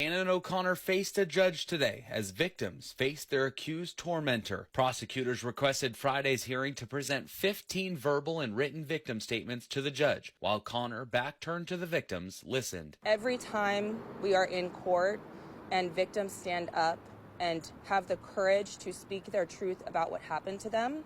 Shannon O'Connor faced a judge today as victims faced their accused tormentor. Prosecutors requested Friday's hearing to present 15 verbal and written victim statements to the judge, while Connor, back turned to the victims, listened. Every time we are in court and victims stand up and have the courage to speak their truth about what happened to them,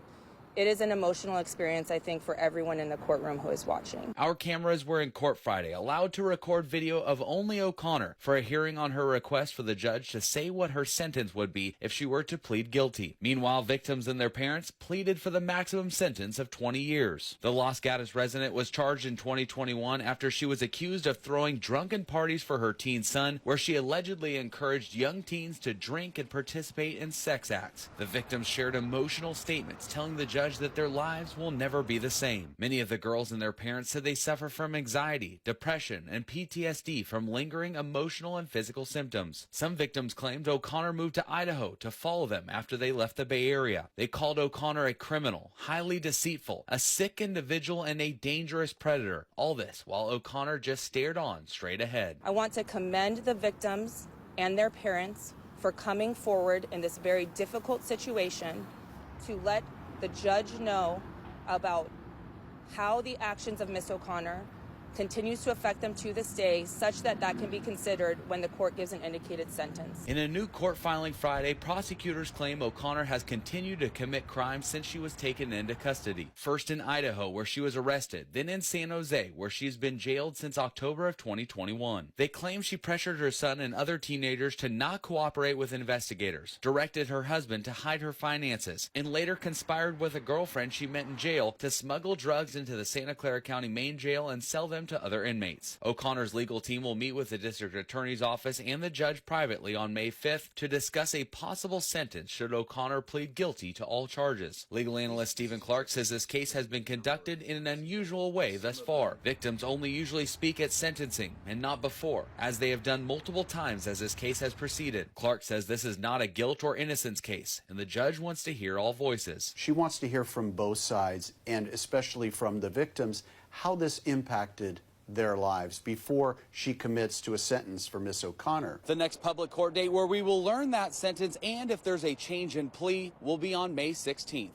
it is an emotional experience, I think, for everyone in the courtroom who is watching. Our cameras were in court Friday, allowed to record video of only O'Connor for a hearing on her request for the judge to say what her sentence would be if she were to plead guilty. Meanwhile, victims and their parents pleaded for the maximum sentence of 20 years. The Los Gatos resident was charged in 2021 after she was accused of throwing drunken parties for her teen son, where she allegedly encouraged young teens to drink and participate in sex acts. The victims shared emotional statements telling the judge that their lives will never be the same. Many of the girls and their parents said they suffer from anxiety, depression, and PTSD from lingering emotional and physical symptoms. Some victims claimed O'Connor moved to Idaho to follow them after they left the Bay Area. They called O'Connor a criminal, highly deceitful, a sick individual, and a dangerous predator. All this while O'Connor just stared on straight ahead. I want to commend the victims and their parents for coming forward in this very difficult situation to let the judge know about how the actions of Ms. O'Connor continues to affect them to this day, such that that can be considered when the court gives an indicated sentence. In a new court filing Friday, prosecutors claim O'Connor has continued to commit crimes since she was taken into custody. First in Idaho, where she was arrested, then in San Jose, where she's been jailed since October of 2021. They claim she pressured her son and other teenagers to not cooperate with investigators, directed her husband to hide her finances, and later conspired with a girlfriend she met in jail to smuggle drugs into the Santa Clara County main jail and sell them to other inmates. O'Connor's legal team will meet with the district attorney's office and the judge privately on May 5th to discuss a possible sentence should O'Connor plead guilty to all charges. Legal analyst Stephen Clark says this case has been conducted in an unusual way thus far. Victims only usually speak at sentencing and not before, as they have done multiple times as this case has proceeded. Clark says this is not a guilt or innocence case, and the judge wants to hear all voices. She wants to hear from both sides, and especially from the victims, how this impacted their lives before she commits to a sentence for Miss O'Connor. The next public court date where we will learn that sentence and if there's a change in plea will be on May 16th.